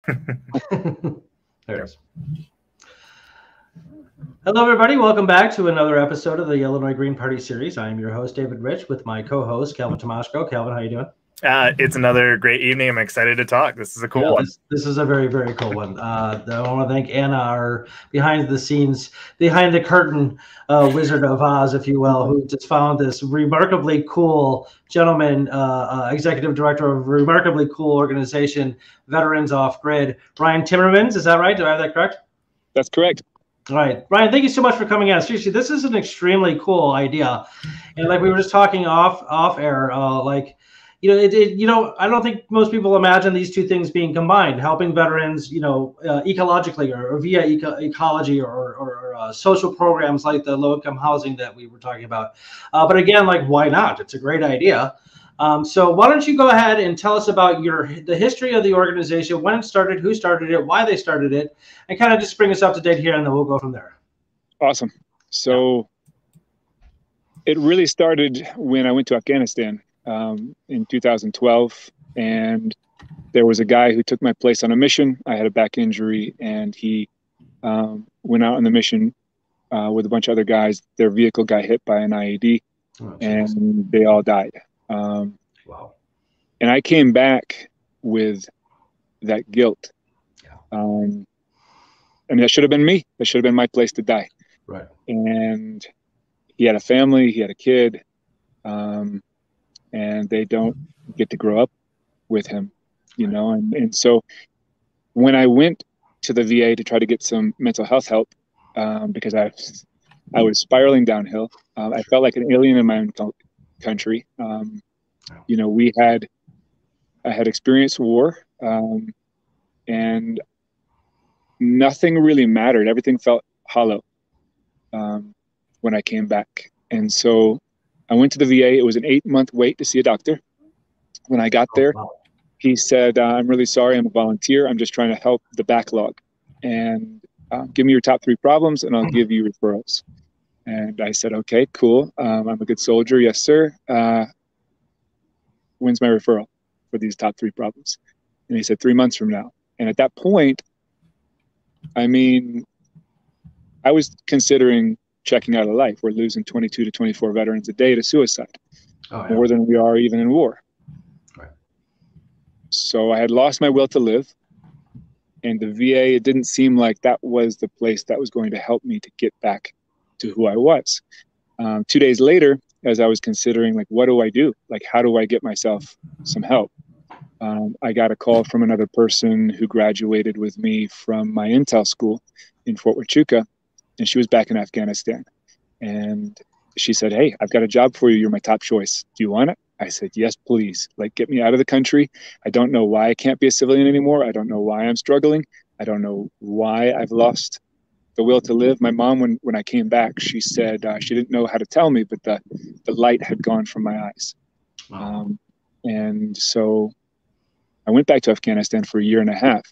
There it is. Hello, everybody. Welcome back to another episode of the Illinois Green Party series. I am your host, David Rych, with my co-host, Calvin Tomaschko. Calvin, how you doing? It's another great evening. I'm excited to talk. This is a cool one. This is a very, very cool one. I want to thank Anna, our behind the curtain Wizard of Oz, if you will, who just found this remarkably cool gentleman, executive director of a remarkably cool organization, Veterans Off Grid, Ryan Timmermans. Is that right? Do I have that correct? That's correct. All right, Ryan, thank you so much for coming on. Seriously, this is an extremely cool idea, and like we were just talking off air, I don't think most people imagine these two things being combined, helping veterans, ecologically or via ecology or social programs like the low-income housing that we were talking about. But again, like, why not? It's a great idea. So why don't you go ahead and tell us about the history of the organization, when it started, who started it, why they started it, and kind of just bring us up to date here, and then we'll go from there. Awesome. So it really started when I went to Afghanistan in 2012, and there was a guy who took my place on a mission. I had a back injury, and he went out on the mission with a bunch of other guys. Their vehicle got hit by an IED, and they all died. Wow. And I came back with that guilt. I mean, that should have been me. That should have been my place to die. Right. And he had a family, he had a kid, and they don't get to grow up with him, and so when I went to the VA to try to get some mental health help, because I was spiraling downhill, I felt like an alien in my own country. I had experienced war, and nothing really mattered. Everything felt hollow when I came back. And so I went to the VA. It was an 8-month wait to see a doctor. When I got there, he said, I'm really sorry, I'm a volunteer. I'm just trying to help the backlog. And give me your top 3 problems, and I'll give you referrals. And I said, okay, cool. I'm a good soldier. Yes, sir. When's my referral for these top 3 problems? And he said 3 months from now. And at that point, I mean, I was considering checking out of life. We're losing 22 to 24 veterans a day to suicide, more than we are even in war. Right. So I had lost my will to live. And the VA, it didn't seem like that was the place that was going to help me to get back to who I was. 2 days later, as I was considering, like, what do I do? Like, how do I get myself some help? I got a call from another person who graduated with me from my intel school in Fort Huachuca, and she was back in Afghanistan. And she said, hey, I've got a job for you. You're my top choice. Do you want it? I said, yes, please. Like, get me out of the country. I don't know why I can't be a civilian anymore. I don't know why I'm struggling. I don't know why I've lost the will to live. My mom, when I came back, she said she didn't know how to tell me, but the light had gone from my eyes. Wow. And so I went back to Afghanistan for 1.5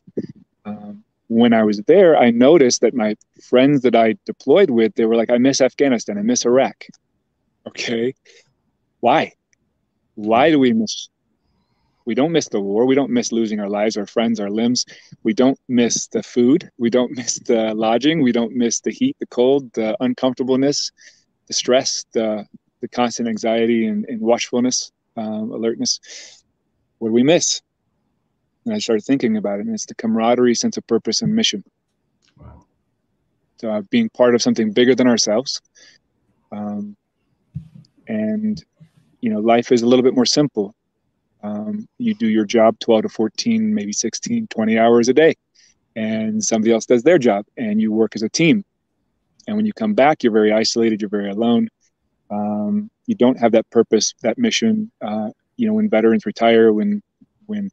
years. When I was there, I noticed that my friends that I deployed with, they were like, I miss Afghanistan. I miss Iraq. Okay. Why? Why do we miss? We don't miss the war. We don't miss losing our lives, our friends, our limbs. We don't miss the food. We don't miss the lodging. We don't miss the heat, the cold, the uncomfortableness, the stress, the constant anxiety and watchfulness, alertness. What do we miss? And I started thinking about it, and it's the camaraderie, sense of purpose, and mission. Wow. So being part of something bigger than ourselves. And, life is a little bit more simple. You do your job 12 to 14, maybe 16, 20 hours a day, and somebody else does their job, and you work as a team. And when you come back, you're very isolated, you're very alone. You don't have that purpose, that mission. When veterans retire, when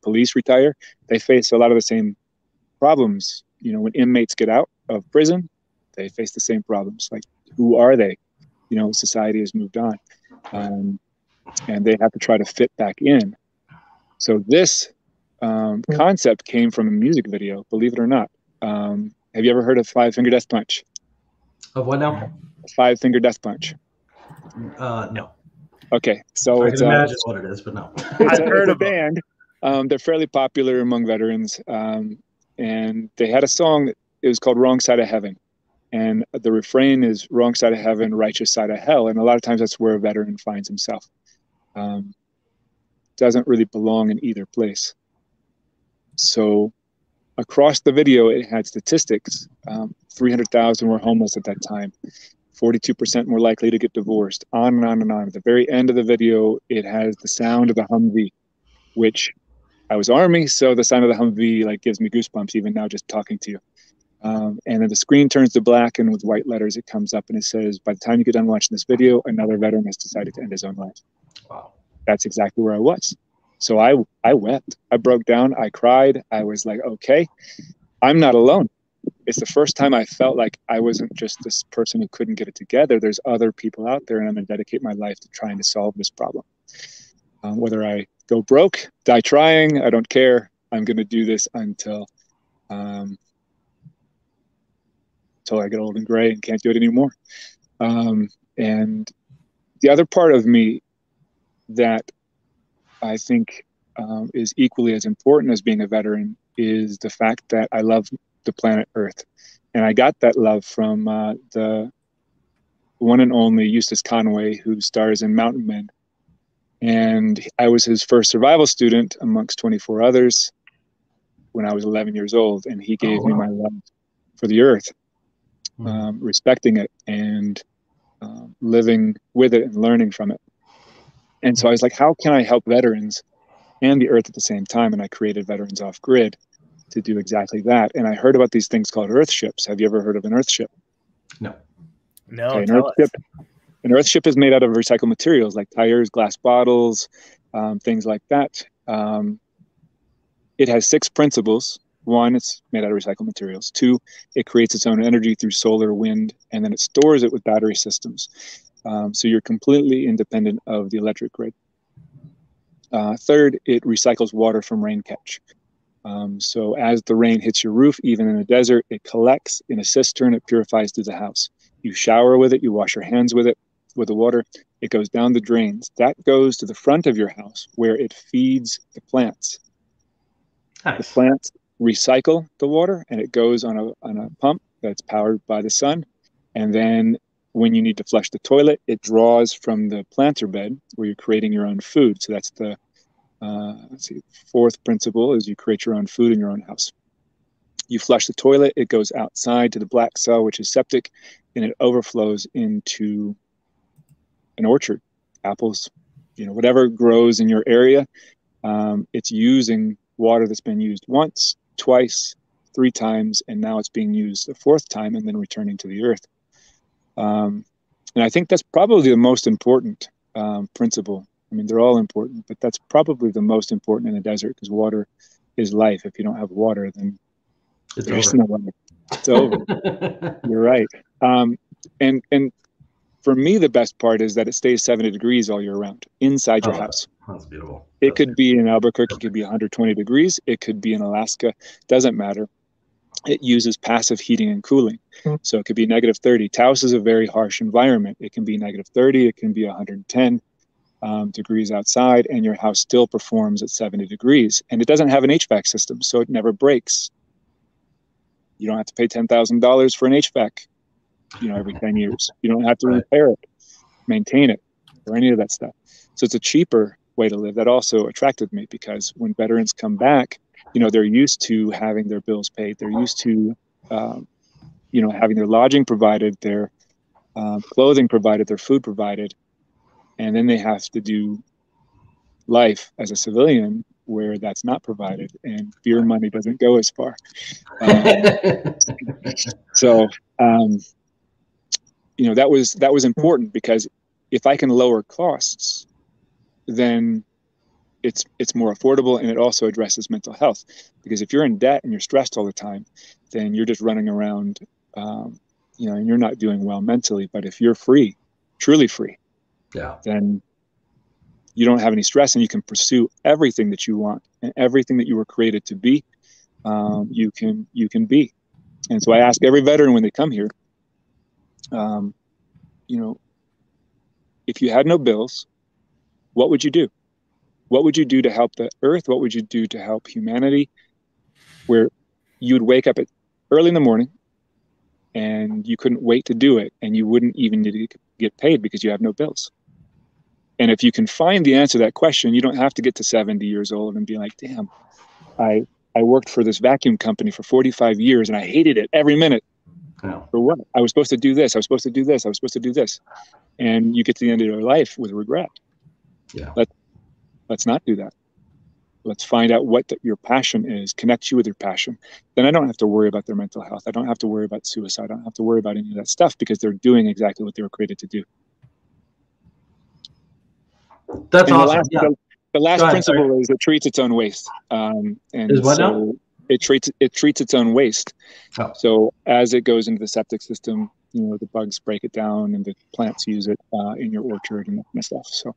police retire, they face a lot of the same problems. When inmates get out of prison, they face the same problems. Like, who are they? Society has moved on, and they have to try to fit back in. So this concept came from a music video, believe it or not. Have you ever heard of 5-Finger Death Punch? Of what now? 5-Finger Death Punch. No. Okay, so I can imagine what it is, but no. It's a band. They're fairly popular among veterans, and they had a song that it was called Wrong Side of Heaven. And the refrain is wrong side of heaven, righteous side of hell. And a lot of times that's where a veteran finds himself. Doesn't really belong in either place. So across the video, it had statistics. 300,000 were homeless at that time. 42% more likely to get divorced, on and on and on. At the very end of the video, it has the sound of the Humvee, which I was Army, so the sound of the Humvee like gives me goosebumps even now just talking to you. And then the screen turns to black, and with white letters, it comes up and it says, by the time you get done watching this video, another veteran has decided to end his own life. Wow. That's exactly where I was. So I wept. I broke down. I cried. I was like, okay, I'm not alone. It's the first time I felt like I wasn't just this person who couldn't get it together. There's other people out there, and I'm going to dedicate my life to trying to solve this problem. Whether I go broke, die trying, I don't care. I'm going to do this until I get old and gray and can't do it anymore. And the other part of me that I think is equally as important as being a veteran is the fact that I love the planet Earth. And I got that love from the one and only Eustace Conway, who stars in Mountain Men. And I was his first survival student amongst 24 others when I was 11 years old. And he gave me my love for the Earth, respecting it and living with it and learning from it. And so I was like, how can I help veterans and the Earth at the same time? And I created Veterans Off Grid to do exactly that. And I heard about these things called Earth ships. Have you ever heard of an Earth ship? No. No, okay, tell us. An Earth ship is made out of recycled materials like tires, glass bottles, things like that. It has 6 principles. 1, it's made out of recycled materials. 2, it creates its own energy through solar, wind, and then it stores it with battery systems. So you're completely independent of the electric grid. 3rd, it recycles water from rain catch. So as the rain hits your roof, even in a desert, it collects in a cistern, it purifies through the house. You shower with it, you wash your hands with it, with the water, it goes down the drains. That goes to the front of your house where it feeds the plants. Nice. The plants recycle the water and it goes on a pump that's powered by the sun. And then when you need to flush the toilet, it draws from the planter bed where you're creating your own food. So that's the 4th principle is you create your own food in your own house. You flush the toilet, it goes outside to the black cell, which is septic, and it overflows into an orchard, apples, whatever grows in your area. It's using water that's been used once, twice, 3 times, and now it's being used a 4th time and then returning to the earth. And I think that's probably the most important principle. I mean, they're all important, but that's probably the most important in a desert because water is life. If you don't have water, then there's no life. It's over. You're right. And for me, the best part is that it stays 70 degrees all year round inside your house. That's beautiful. It could be in Albuquerque, it could be 120 degrees. It could be in Alaska. Doesn't matter. It uses passive heating and cooling. So it could be -30. Taos is a very harsh environment. It can be -30. It can be 110 degrees outside, and your house still performs at 70 degrees. And it doesn't have an HVAC system, so it never breaks. You don't have to pay $10,000 for an HVAC, every 10 years. You don't have to repair it, maintain it, or any of that stuff. So it's a cheaper way to live. That also attracted me because when veterans come back, they're used to having their bills paid. They're used to, having their lodging provided, their clothing provided, their food provided. And then they have to do life as a civilian where that's not provided and beer money doesn't go as far. That was important because if I can lower costs, then it's more affordable, and it also addresses mental health. Because if you're in debt and you're stressed all the time, then you're just running around, and you're not doing well mentally. But if you're free, truly free, then you don't have any stress, and you can pursue everything that you want and everything that you were created to be. You can be. And so I ask every veteran when they come here, if you had no bills, what would you do? What would you do to help the earth? What would you do to help humanity? Where you'd wake up early in the morning and you couldn't wait to do it, and you wouldn't even need to get paid because you have no bills. And if you can find the answer to that question, you don't have to get to 70 years old and be like, damn, I worked for this vacuum company for 45 years and I hated it every minute. Yeah. For what? I was supposed to do this. I was supposed to do this. I was supposed to do this. And you get to the end of your life with regret. Yeah. Let's not do that. Let's find out what your passion is, connect you with your passion. Then I don't have to worry about their mental health. I don't have to worry about suicide. I don't have to worry about any of that stuff because they're doing exactly what they were created to do. That's and awesome. The last principle is it treats its own waste. And is what so now? It treats its own waste. Oh. So as it goes into the septic system, the bugs break it down and the plants use it in your orchard and that kind of stuff. So.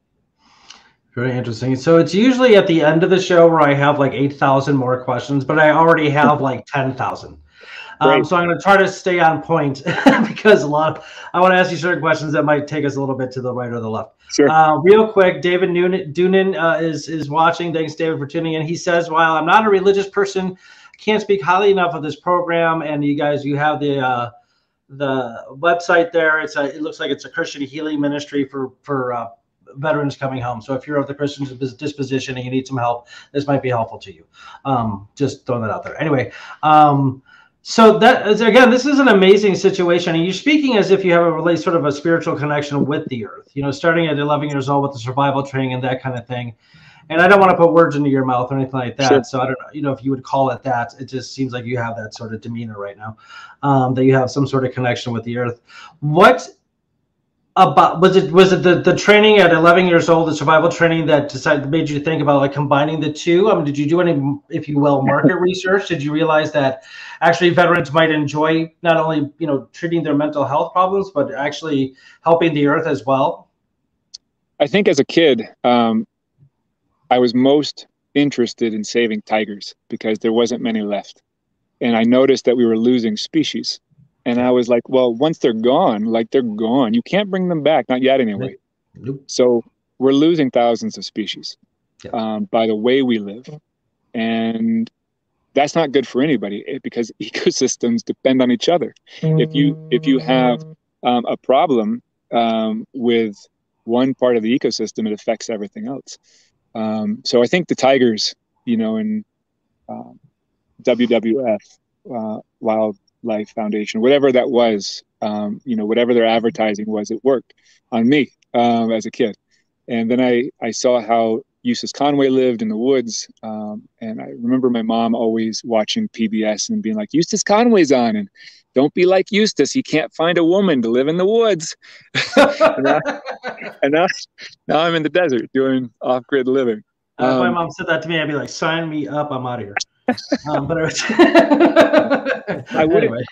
Very interesting. So it's usually at the end of the show where I have like 8,000 more questions, but I already have like 10,000. So I'm going to try to stay on point because I want to ask you certain questions that might take us a little bit to the right or the left. Sure. Real quick, David Doonan is watching. Thanks, David, for tuning in. He says, while I'm not a religious person, I can't speak highly enough of this program. And you have the website there. It looks like it's a Christian healing ministry for veterans coming home. So if you're of the Christian disposition and you need some help, this might be helpful to you. Just throwing that out there. Anyway, so that is, again, this is an amazing situation. And you're speaking as if you have a sort of a spiritual connection with the earth, starting at 11 years old with the survival training and that kind of thing. And I don't want to put words into your mouth or anything like that. Sure. So I don't know, if you would call it that. It just seems like you have that sort of demeanor right now, that you have some sort of connection with the earth. What about was it the training at 11 years old, the survival training that made you think about like combining the two? I mean, did you do any, if you will, market research? Did you realize that actually veterans might enjoy not only treating their mental health problems, but actually helping the earth as well? I think as a kid, I was most interested in saving tigers because there wasn't many left, and I noticed that we were losing species. And I was like, well, once they're gone, they're gone. You can't bring them back, not yet anyway. Nope. So we're losing thousands of species by the way we live. And that's not good for anybody because ecosystems depend on each other. If you have a problem with one part of the ecosystem, it affects everything else. So I think the tigers, in WWF, Wildlife Foundation, whatever that was, whatever their advertising was, it worked on me as a kid. And then I saw how Eustace Conway lived in the woods. And I remember my mom always watching PBS and being like, Eustace Conway's on, and don't be like Eustace. He can't find a woman to live in the woods. and now I'm in the desert doing off-grid living. If my mom said that to me, I'd be like, sign me up. I'm out of here. But I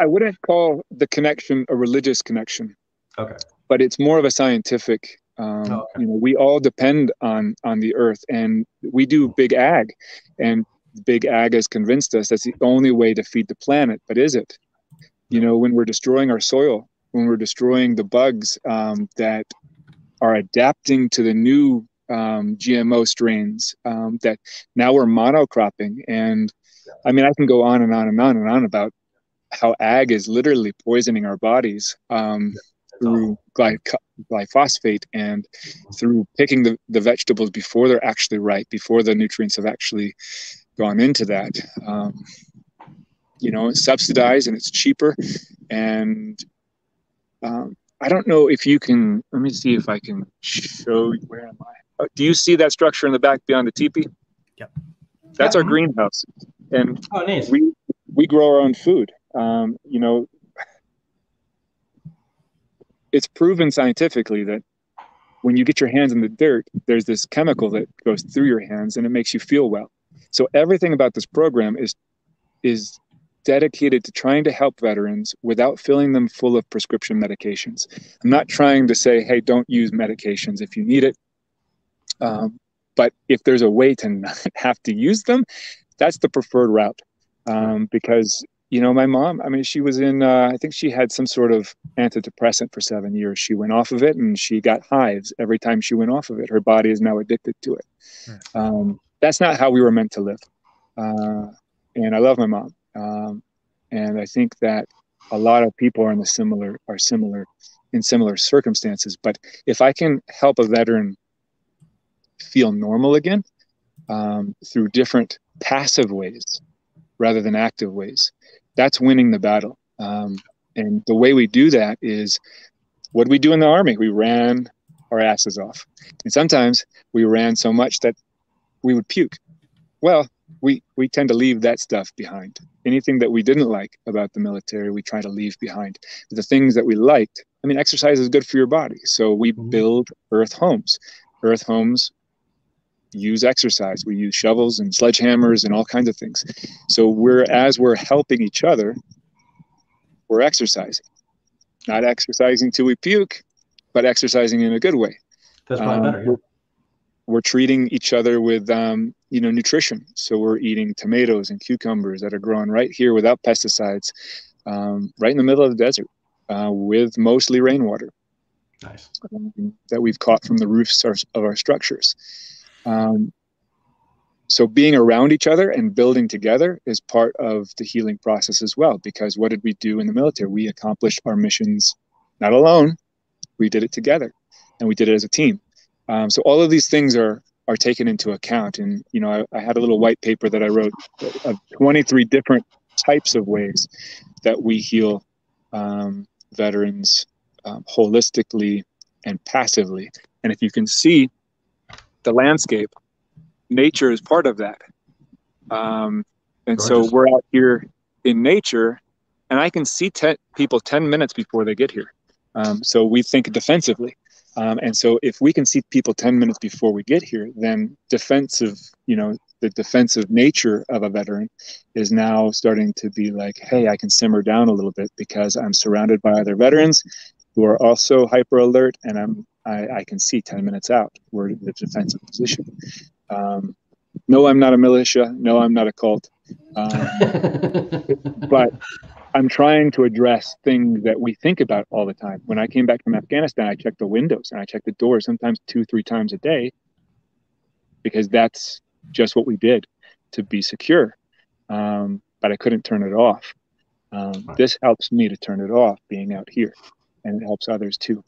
wouldn't call the connection a religious connection. Okay. But it's more of a scientific. Okay. We all depend on the earth, and we do big ag, and big ag has convinced us that's the only way to feed the planet. But is it? When we're destroying our soil, when we're destroying the bugs that are adapting to the new GMO strains, that now we're monocropping. And I mean, I can go on and on and on and on about how ag is literally poisoning our bodies through glyphosate and through picking the vegetables before they're actually ripe, before the nutrients have actually gone into that. It's subsidized and it's cheaper. And I don't know if you can, let me see if I can show you, where am I? Do you see that structure in the back beyond the teepee? Yep. That's our greenhouse. And nice. we grow our own food. It's proven scientifically that when you get your hands in the dirt, there's this chemical that goes through your hands and it makes you feel well. So everything about this program is dedicated to trying to help veterans without filling them full of prescription medications. I'm not trying to say, hey, don't use medications if you need it. But if there's a way to not have to use them, that's the preferred route. Because, my mom, I mean, she was in, I think she had some sort of antidepressant for 7 years. She went off of it and she got hives every time she went off of it. Her body is now addicted to it. That's not how we were meant to live. And I love my mom. And I think that a lot of people are in similar circumstances. But if I can help a veteran feel normal again, through different passive ways rather than active ways, that's winning the battle. And the way we do that is, what did we do in the Army? We ran our asses off. And sometimes we ran so much that we would puke. Well, we tend to leave that stuff behind. Anything that we didn't like about the military, we try to leave behind. The things that we liked, I mean, exercise is good for your body. So we build earth homes. Earth homes use exercise. We use shovels and sledgehammers and all kinds of things. So as we're helping each other, we're exercising. Not exercising till we puke, but exercising in a good way. That's probably better. Yeah. We're treating each other with, nutrition. So we're eating tomatoes and cucumbers that are grown right here without pesticides, right in the middle of the desert, with mostly rainwater. Nice. That we've caught from the roofs of our structures. So being around each other and building together is part of the healing process as well, because what did we do in the military? We accomplished our missions not alone. We did it together, and we did it as a team. So all of these things are taken into account. And, I had a little white paper that I wrote of 23 different types of ways that we heal veterans holistically and passively. And if you can see the landscape, nature is part of that. And Gorgeous. So we're out here in nature, and I can see people 10 minutes before they get here. So we think defensively. And so if we can see people 10 minutes before we get here, then the defensive nature of a veteran is now starting to be like, hey, I can simmer down a little bit because I'm surrounded by other veterans who are also hyper alert, and I can see 10 minutes out. We're in the defensive position. No, I'm not a militia. No, I'm not a cult. But I'm trying to address things that we think about all the time. When I came back from Afghanistan, I checked the windows and I checked the doors sometimes 2-3 times a day, because that's just what we did to be secure. But I couldn't turn it off. This helps me to turn it off, being out here, and it helps others too.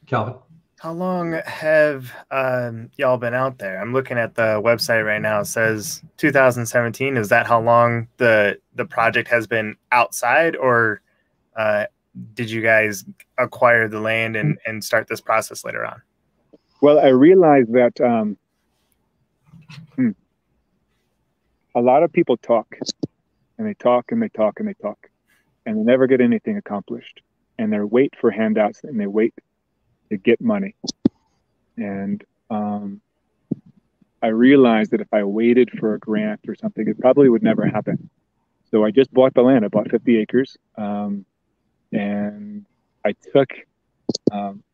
Calvin, how long have y'all been out there? I'm looking at the website right now. It says 2017. Is that how long the project has been outside, or did you guys acquire the land and start this process later on? Well, I realized that a lot of people talk, and they talk and they talk and they talk, and they never get anything accomplished. And they wait for handouts, and they wait to get money. And I realized that if I waited for a grant or something, it probably would never happen. So I just bought the land. I bought 50 acres. And I took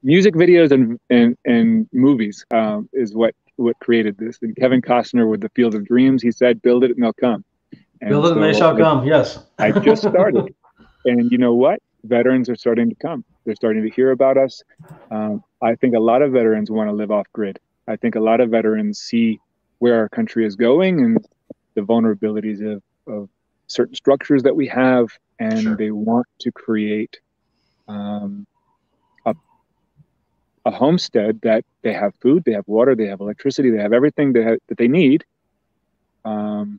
music videos and movies is what created this. And Kevin Costner with The Field of Dreams, he said, build it and they'll come. And build it and they shall come, yes. I just started. And you know what? Veterans are starting to come. They're starting to hear about us. I think a lot of veterans want to live off grid. I think a lot of veterans see where our country is going and the vulnerabilities of certain structures that we have, and Sure. They want to create a homestead that they have food, they have water, they have electricity, they have everything that they need, and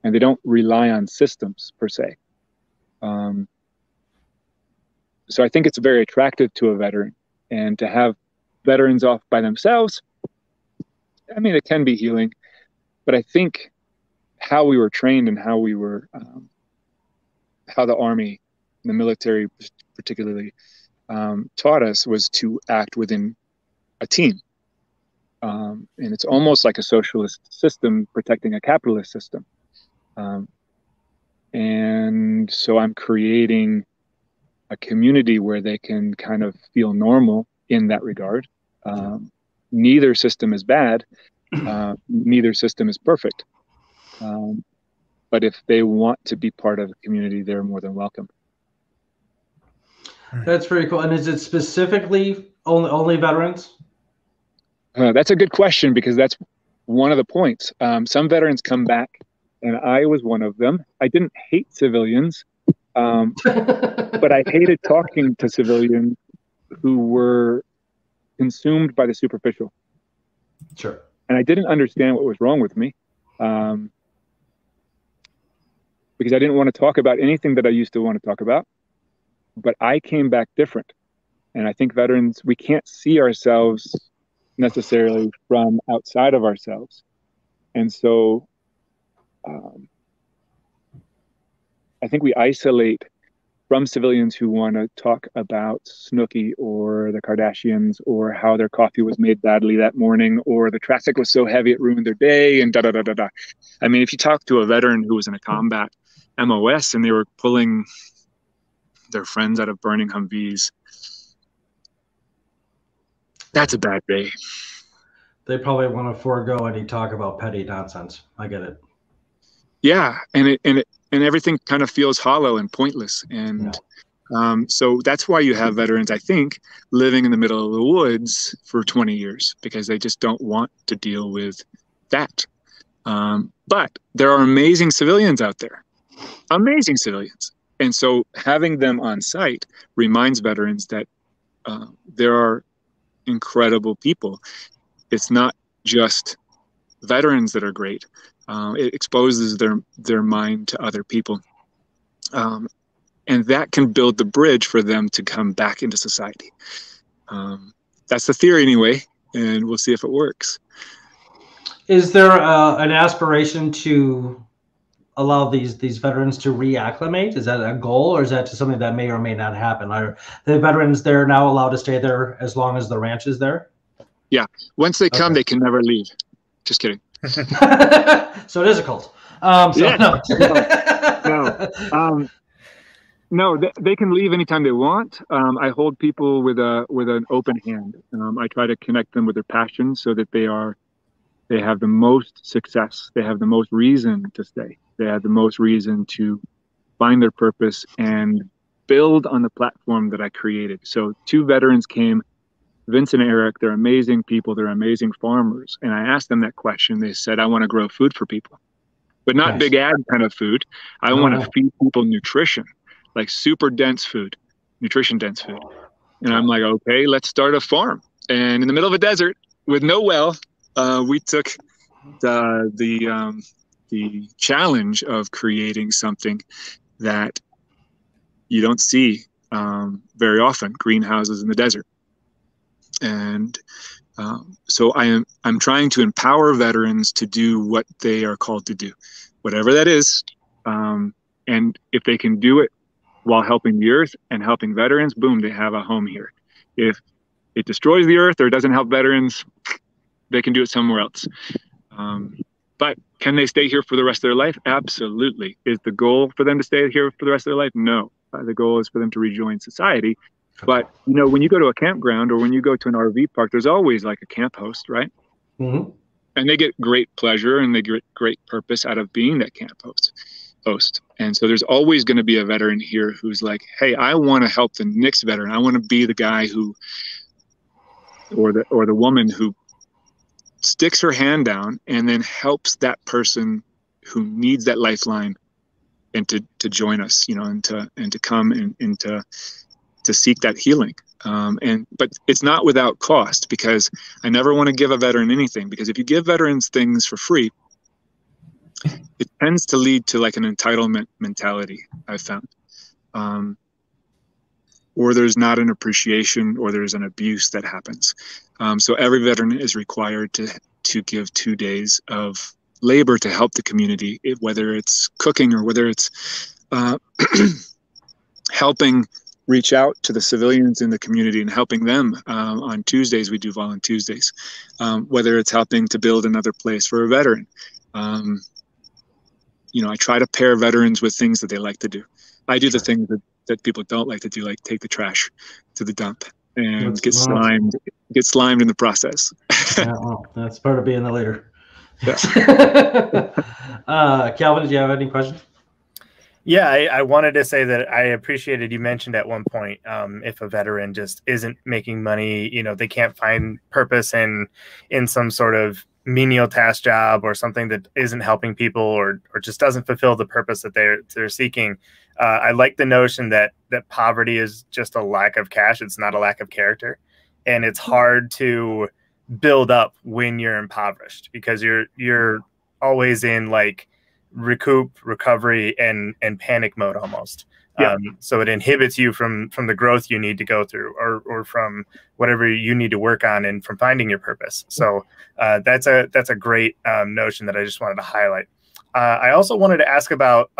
they don't rely on systems per se. So I think it's very attractive to a veteran, and to have veterans off by themselves, I mean, it can be healing, but I think how we were trained and how we were, how the Army, the military particularly, taught us was to act within a team. And it's almost like a socialist system protecting a capitalist system. And so I'm creating a community where they can kind of feel normal in that regard. Neither system is bad. Neither system is perfect. But if they want to be part of the community, they're more than welcome. That's very cool. And is it specifically only veterans? That's a good question, because that's one of the points. Some veterans come back and I was one of them. I didn't hate civilians, but I hated talking to civilians who were consumed by the superficial. Sure. And I didn't understand what was wrong with me, because I didn't want to talk about anything that I used to want to talk about. But I came back different. And I think veterans, we can't see ourselves necessarily from outside of ourselves. And so I think we isolate from civilians who want to talk about Snooki or the Kardashians or how their coffee was made badly that morning or the traffic was so heavy it ruined their day and da-da-da-da-da. I mean, if you talk to a veteran who was in a combat MOS and they were pulling their friends out of burning Humvees, that's a bad day. They probably want to forego any talk about petty nonsense. I get it. Yeah, and everything kind of feels hollow and pointless. And so that's why you have veterans, I think, living in the middle of the woods for 20 years, because they just don't want to deal with that. But there are amazing civilians out there, amazing civilians. And so having them on site reminds veterans that there are incredible people. It's not just veterans that are great. It exposes their mind to other people. And that can build the bridge for them to come back into society. That's the theory anyway, and we'll see if it works. Is there an aspiration to allow these veterans to reacclimate? Is that a goal, or is that just something that may or may not happen? Are the veterans there now allowed to stay there as long as the ranch is there? Yeah. Once they come, they can never leave. Just kidding. So it is a cult. Yeah. No, they can leave anytime they want. I hold people with an open hand. I try to connect them with their passions so that they have the most success. They have the most reason to stay. They have the most reason to find their purpose and build on the platform that I created. So 2 veterans came, Vince and Eric. They're amazing people. They're amazing farmers. And I asked them that question. They said, I want to grow food for people, but not big ad kind of food. I want to feed people nutrition, like super dense food, nutrition dense food. And I'm like, okay, let's start a farm. And in the middle of a desert with no well, we took the challenge of creating something that you don't see very often, greenhouses in the desert. And so I'm trying to empower veterans to do what they are called to do, whatever that is. And if they can do it while helping the earth and helping veterans, boom, they have a home here. If it destroys the earth or doesn't help veterans, they can do it somewhere else. But can they stay here for the rest of their life? Absolutely. Is the goal for them to stay here for the rest of their life? No. The goal is for them to rejoin society. But, you know, when you go to a campground or when you go to an RV park, there's always like a camp host, right? Mm-hmm. And they get great pleasure and they get great purpose out of being that camp host. And so there's always going to be a veteran here who's like, hey, I want to help the next veteran. I want to be the guy who, or the woman who sticks her hand down and then helps that person who needs that lifeline and to join us, you know, and to come and to seek that healing. But it's not without cost, because I never want to give a veteran anything, because if you give veterans things for free, it tends to lead to like an entitlement mentality, I've found. Or there's not an appreciation, or there's an abuse that happens. So every veteran is required to give 2 days of labor to help the community, whether it's cooking or whether it's helping reach out to the civilians in the community and helping them. On Tuesdays, we do Volunteer Tuesdays, whether it's helping to build another place for a veteran. You know, I try to pair veterans with things that they like to do. I do the things that people don't like to do, like take the trash to the dump and get slimed in the process. Yeah, well, that's part of being the leader. Yeah. Calvin, did you have any questions? Yeah, I wanted to say that I appreciated you mentioned at one point, if a veteran just isn't making money, you know, they can't find purpose in some sort of menial task job or something that isn't helping people or just doesn't fulfill the purpose that they're seeking. I like the notion that poverty is just a lack of cash. It's not a lack of character, and it's hard to build up when you're impoverished because you're always in like recovery and panic mode almost. Yeah. So it inhibits you from the growth you need to go through or from whatever you need to work on and from finding your purpose. So that's a great notion that I just wanted to highlight. I also wanted to ask about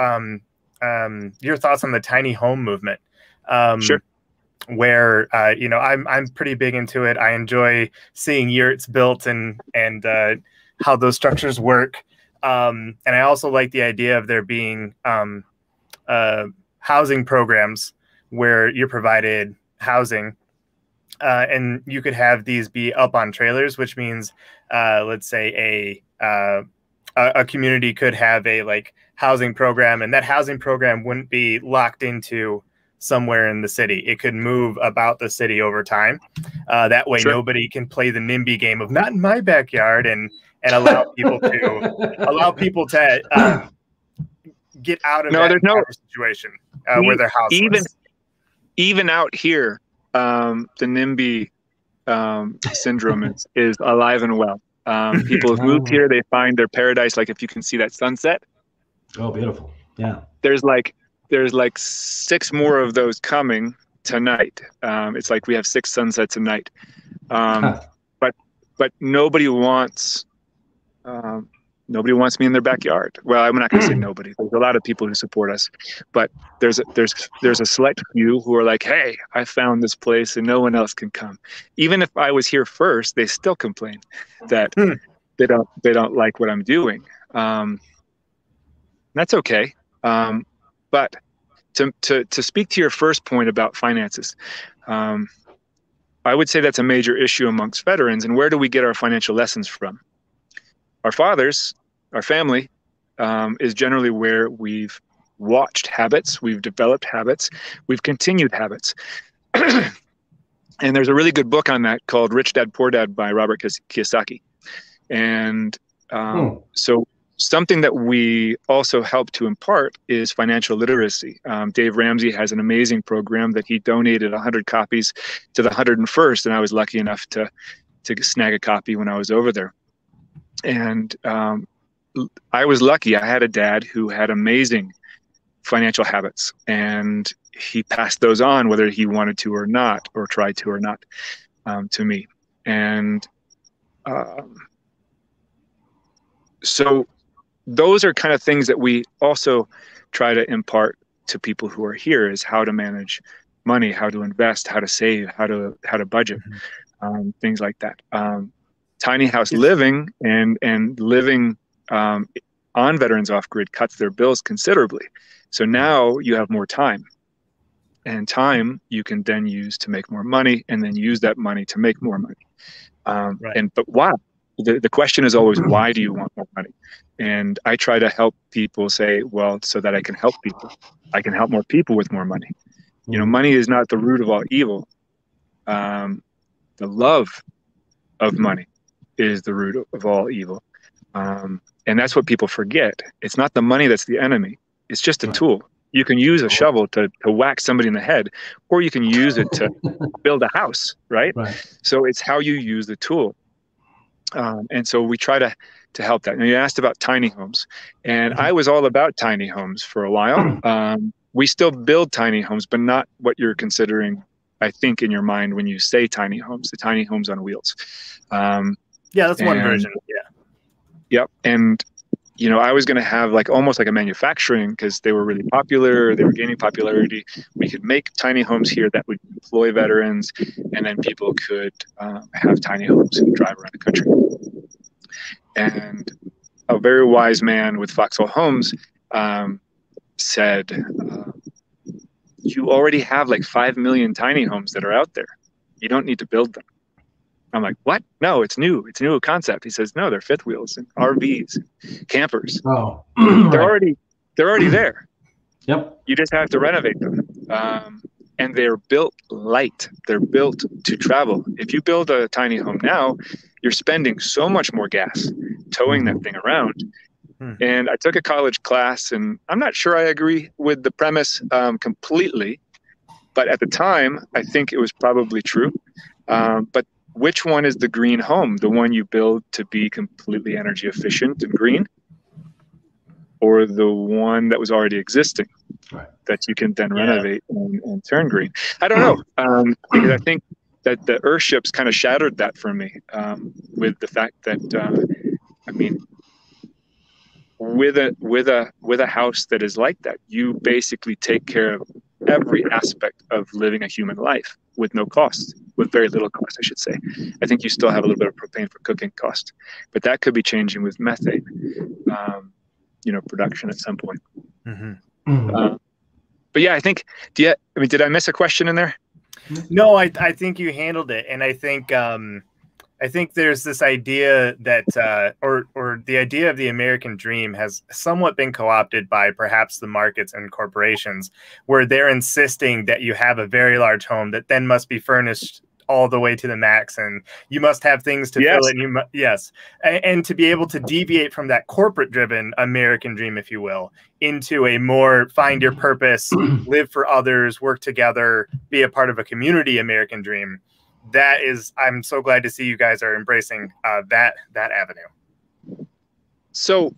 your thoughts on the tiny home movement. Sure. Where I'm pretty big into it. I enjoy seeing yurts built and how those structures work. And I also like the idea of there being housing programs where you're provided housing, and you could have these be up on trailers, which means, let's say a community could have a like housing program, and that housing program wouldn't be locked into somewhere in the city. It could move about the city over time. That way, Sure. Nobody can play the NIMBY game of not in my backyard and allow people to get out of that situation where their house even out here, the NIMBY syndrome is alive and well. People have moved here. They find their paradise. Like if you can see that sunset. Oh, beautiful. Yeah. There's like 6 more of those coming tonight. It's like we have 6 sunsets a night. But nobody wants me in their backyard. Well, I'm not going to say nobody. There's a lot of people who support us, but there's a select few who are like, hey, I found this place and no one else can come. Even if I was here first, they still complain that they don't like what I'm doing. That's okay. But to speak to your first point about finances, I would say that's a major issue amongst veterans. And where do we get our financial lessons from? Our fathers, our family, is generally where we've watched habits, we've developed habits, we've continued habits. And there's a really good book on that called Rich Dad, Poor Dad by Robert Kiyosaki. And so something that we also help to impart is financial literacy. Dave Ramsey has an amazing program that he donated 100 copies to the 101st, and I was lucky enough to snag a copy when I was over there. And I was lucky. I had a dad who had amazing financial habits, and he passed those on, whether he wanted to or not, or tried to or not, to me. And so those are kind of things that we also try to impart to people who are here, is how to manage money, how to invest, how to save, how to budget, things like that. Tiny house living and living on veterans off-grid cuts their bills considerably. So now you have more time, and time you can then use to make more money, and then use that money to make more money. Right. But why? The question is always, why do you want more money? And I try to help people say, well, so that I can help people. I can help more people with more money. You know, money is not the root of all evil. The love of money is the root of all evil. And that's what people forget. It's not the money that's the enemy. It's just a tool. You can use a shovel to whack somebody in the head, or you can use it to build a house, right? So it's how you use the tool. And so we try to help that. And you asked about tiny homes, and I was all about tiny homes for a while. We still build tiny homes, but not what you're considering, I think, in your mind when you say tiny homes, the tiny homes on wheels. Yeah, that's one version. Yeah. Yep. And, you know, I was going to have like almost like a manufacturing, because they were really popular. They were gaining popularity. We could make tiny homes here that would employ veterans, and then people could have tiny homes and drive around the country. And a very wise man with Foxhole Homes said, you already have like 5 million tiny homes that are out there. You don't need to build them. I'm like, what? No, it's new. It's a new concept. He says, no, they're fifth wheels and RVs, campers. Oh, they're already there. Yep. You just have to renovate them. and they're built light. They're built to travel. If you build a tiny home now, you're spending so much more gas towing that thing around. And I took a college class, and I'm not sure I agree with the premise completely, but at the time, I think it was probably true. But which one is the green home? The one you build to be completely energy efficient and green, or the one that was already existing, that you can then renovate and turn green? I don't know, because I think that the Earthships kind of shattered that for me, with the fact that I mean, with a house that is like that, you basically take care of every aspect of living a human life with no cost, with very little cost, I should say. I think you still have a little bit of propane for cooking cost, but that could be changing with methane, production at some point. But yeah, I think, did I miss a question in there? No, I think you handled it. And I think there's this idea that, or the idea of the American dream has somewhat been co-opted by perhaps the markets and corporations, where they're insisting that you have a very large home that then must be furnished all the way to the max, and you must have things to fill it. And and to be able to deviate from that corporate-driven American dream, if you will, into a more find your purpose, live for others, work together, be a part of a community American dream. That is, I'm so glad to see you guys are embracing that avenue. So,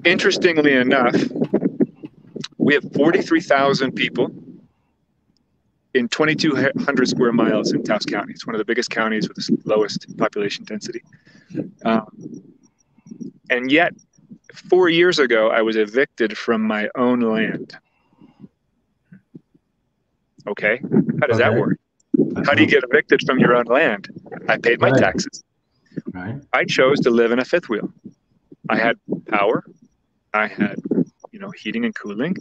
interestingly enough, we have 43,000 people in 2,200 square miles in Taos County. It's one of the biggest counties with the lowest population density. And yet, 4 years ago, I was evicted from my own land. Okay, how does that work? How do you get evicted from your own land? I paid my taxes. I chose to live in a fifth wheel. I had power. I had, heating and cooling.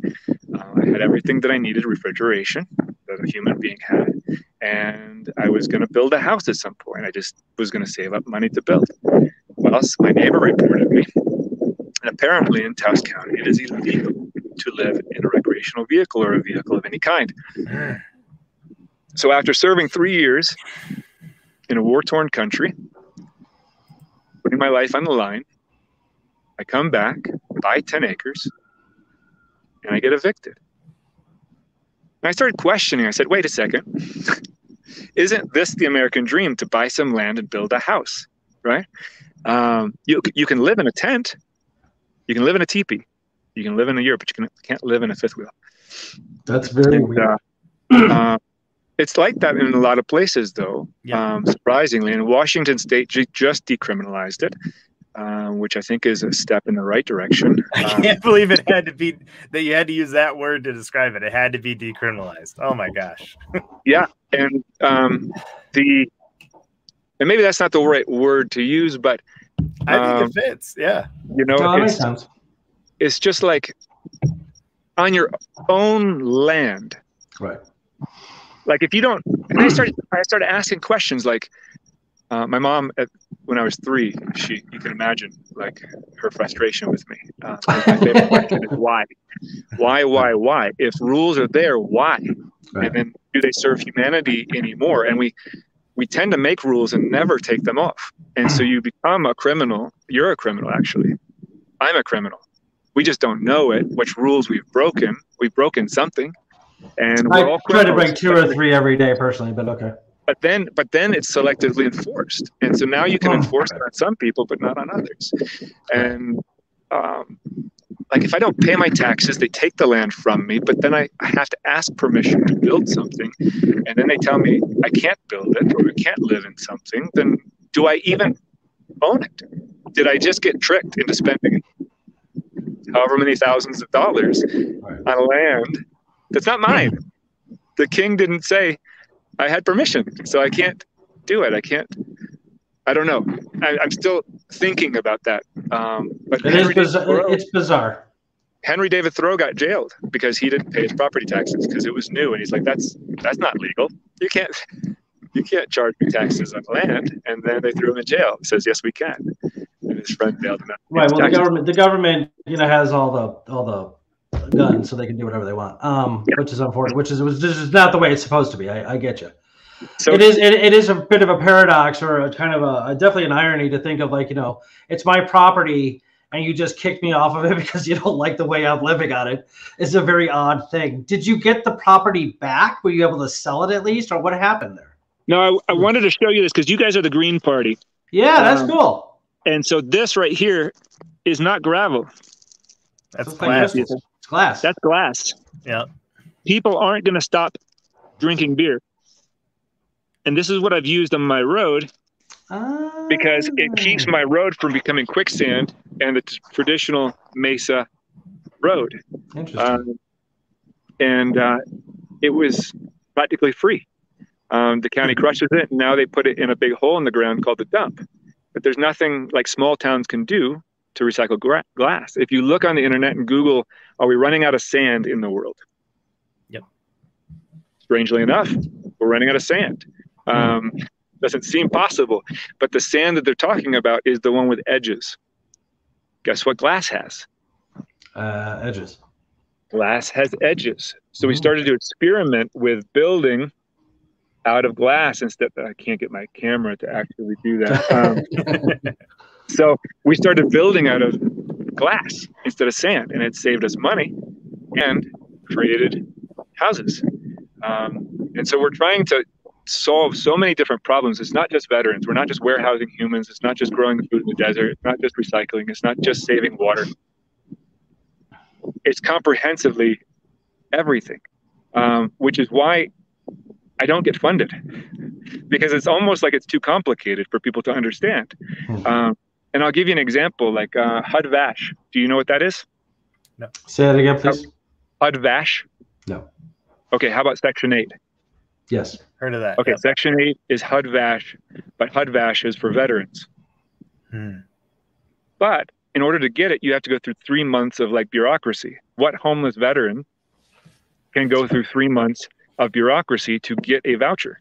I had everything that I needed, refrigeration, that a human being had. And I was going to build a house at some point. I just was going to save up money to build. Well, my neighbor reported me. And apparently in Taos County, it is illegal to live in a recreational vehicle or a vehicle of any kind. So after serving 3 years in a war-torn country, putting my life on the line, I come back, buy 10 acres, and I get evicted. And I started questioning. I said, wait a second. Isn't this the American dream, to buy some land and build a house, right? You can live in a tent. You can live in a teepee. You can live in a yurt, but you can't live in a fifth wheel. That's very weird. It's like that in a lot of places, though, surprisingly. And Washington State just decriminalized it, which I think is a step in the right direction. I can't believe it had to be that you had to use that word to describe it. It had to be decriminalized. Oh my gosh. Yeah, and and maybe that's not the right word to use, but I think it fits. Yeah, it's just like on your own land, right? Like if you don't, and I started asking questions like, my mom, when I was 3, you can imagine like her frustration with me. My favorite question is why? Why? If rules are there, why? Right. And then do they serve humanity anymore? And we tend to make rules and never take them off. And so you become a criminal. You're a criminal, actually. I'm a criminal. We just don't know it, which rules we've broken. We've broken something. And I try to break 2 or 3 every day personally, but okay. But then it's selectively enforced, and so now you can enforce it on some people, but not on others. And like if I don't pay my taxes, they take the land from me. But then I have to ask permission to build something, and then they tell me I can't build it or I can't live in something. Then do I even own it? Did I just get tricked into spending however many thousands of dollars on land that's not mine? The king didn't say I had permission, so I can't do it. I don't know. I'm still thinking about that. But it's bizarre. Henry David Thoreau got jailed because he didn't pay his property taxes because it was new, and he's like, that's not legal. You can't charge me taxes on land. And then they threw him in jail. He says, yes, we can. And his friend bailed him out. Right. Well, the government, has all the gun so they can do whatever they want, which is unfortunate, which is not the way it's supposed to be. I get you. So it is a bit of a paradox, or a kind of definitely an irony to think of, like, it's my property and you just kicked me off of it because you don't like the way I'm living on it. It's a very odd thing. Did you get the property back? Were you able to sell it at least, or what happened there? No, I wanted to show you this because you guys are the Green Party. Yeah, that's cool. And so this right here is not gravel. That's glass. It's glass. That's glass. Yeah. People aren't going to stop drinking beer. And this is what I've used on my road because it keeps my road from becoming quicksand and the traditional mesa road. Interesting. It was practically free. The county crushes it, and now they put it in a big hole in the ground called the dump. But there's nothing like small towns can do to recycle glass. If you look on the internet and Google, are we running out of sand in the world? Yep. Strangely enough, we're running out of sand. Doesn't seem possible, but the sand that they're talking about is the one with edges. Guess what glass has? Edges. Glass has edges. So we started to experiment with building out of glass instead. I can't get my camera to actually do that. So we started building out of glass instead of sand, and it saved us money and created houses. And so we're trying to solve so many different problems. It's not just veterans. We're not just warehousing humans. It's not just growing the food in the desert. It's not just recycling. It's not just saving water. It's comprehensively everything, which is why I don't get funded, because it's almost like it's too complicated for people to understand. And I'll give you an example, like HUD-VASH. Do you know what that is? No. Say that again, please. HUD-VASH? No. Okay, how about Section 8? Yes. Heard of that. Okay, yep. Section 8 is HUD-VASH, but HUD-VASH is for veterans. But in order to get it, you have to go through 3 months of like bureaucracy. What homeless veteran can go through 3 months of bureaucracy to get a voucher?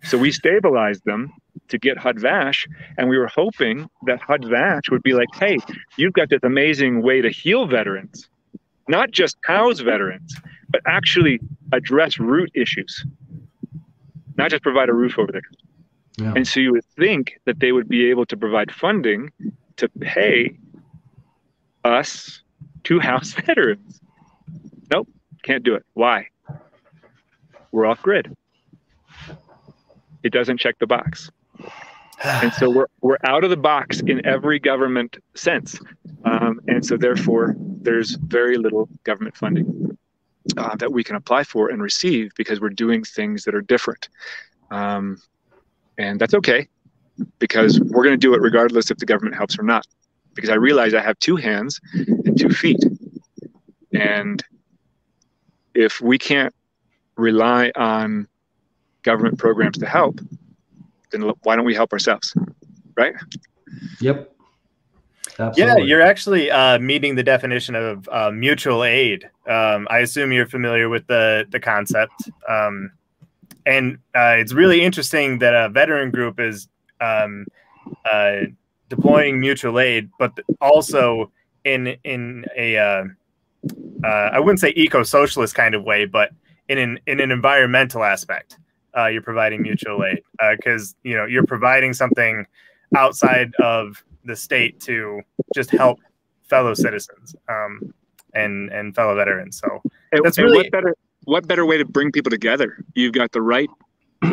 So we stabilized them to get HUD-VASH, and we were hoping that HUD-VASH would be like, hey, you've got this amazing way to heal veterans, not just house veterans, but actually address root issues, not just provide a roof over there. Yeah. And so you would think that they would be able to provide funding to pay us to house veterans. Nope, can't do it. Why? We're off grid. It doesn't check the box. And so we're out of the box in every government sense. And so therefore, there's very little government funding that we can apply for and receive because we're doing things that are different. And that's okay, because we're going to do it regardless if the government helps or not. Because I realize I have 2 hands and 2 feet. And if we can't rely on government programs to help, then why don't we help ourselves, right? Yep. Absolutely. Yeah, you're actually meeting the definition of mutual aid. I assume you're familiar with the concept. And it's really interesting that a veteran group is deploying mutual aid, but also in a I wouldn't say eco-socialist kind of way, but in an environmental aspect. You're providing mutual aid because you're providing something outside of the state to just help fellow citizens and fellow veterans. So that's really what better way to bring people together? You've got the right,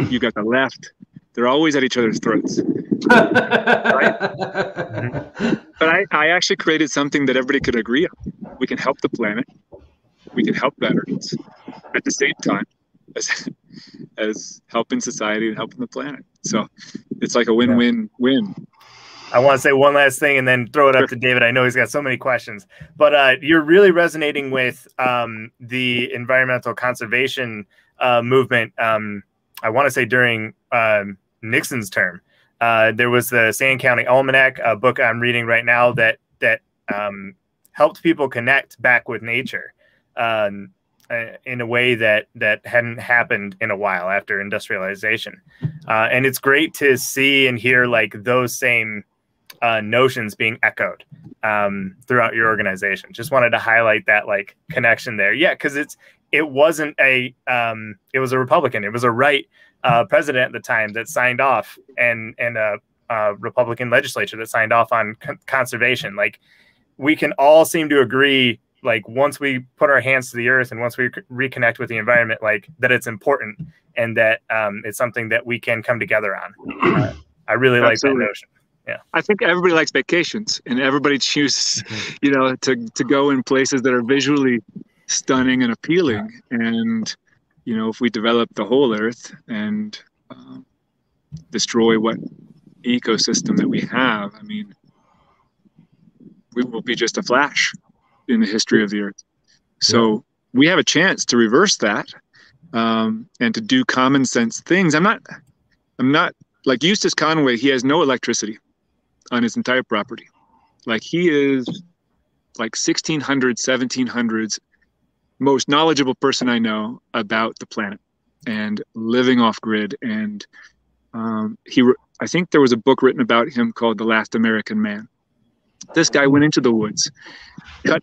you've got the left. They're always at each other's throats. Right? But I actually created something that everybody could agree on. We can help the planet. We can help veterans at the same time as helping society and helping the planet. So it's like a win-win-win. I want to say one last thing and then throw it up to David. I know he's got so many questions, but you're really resonating with the environmental conservation movement. I want to say during Nixon's term, there was the Sand County Almanac, a book I'm reading right now that helped people connect back with nature in a way that hadn't happened in a while after industrialization. And it's great to see and hear like those same notions being echoed throughout your organization. Just wanted to highlight that like connection there. Yeah, because it was a Republican. It was a right president at the time that signed off, and a Republican legislature that signed off on conservation. Like, we can all seem to agree, like, once we put our hands to the earth and once we reconnect with the environment, like, that it's important, and that it's something that we can come together on. I really like that notion. Yeah, I think everybody likes vacations, and everybody chooses, you know, to go in places that are visually stunning and appealing. And, you know, if we develop the whole earth and destroy what ecosystem that we have, I mean, we will be just a flash in the history of the earth. So we have a chance to reverse that, and to do common sense things. I'm not like Eustace Conway. He has no electricity on his entire property. Like, he is like 1600s, 1700s most knowledgeable person I know about the planet and living off grid. And I think there was a book written about him called The Last American Man. This guy went into the woods, cut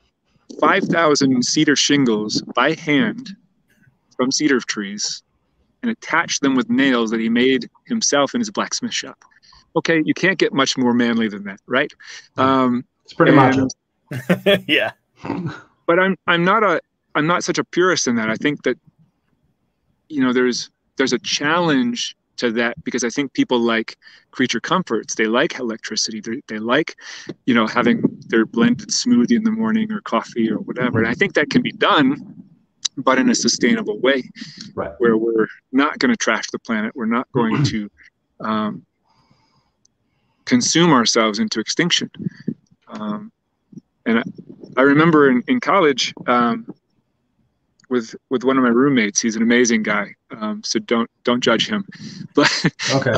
5,000 cedar shingles by hand from cedar trees, and attached them with nails that he made himself in his blacksmith shop. Okay, you can't get much more manly than that, right? It's pretty macho. Yeah. But I'm not such a purist in that. I think that, you know, there's a challenge to that, because I think people like creature comforts. They like electricity. They like, you know, having their blended smoothie in the morning or coffee or whatever. And I think that can be done, but in a sustainable way, right, where we're not going to trash the planet. We're not going to consume ourselves into extinction. And I remember in college, with one of my roommates. He's an amazing guy, so don't judge him. But okay.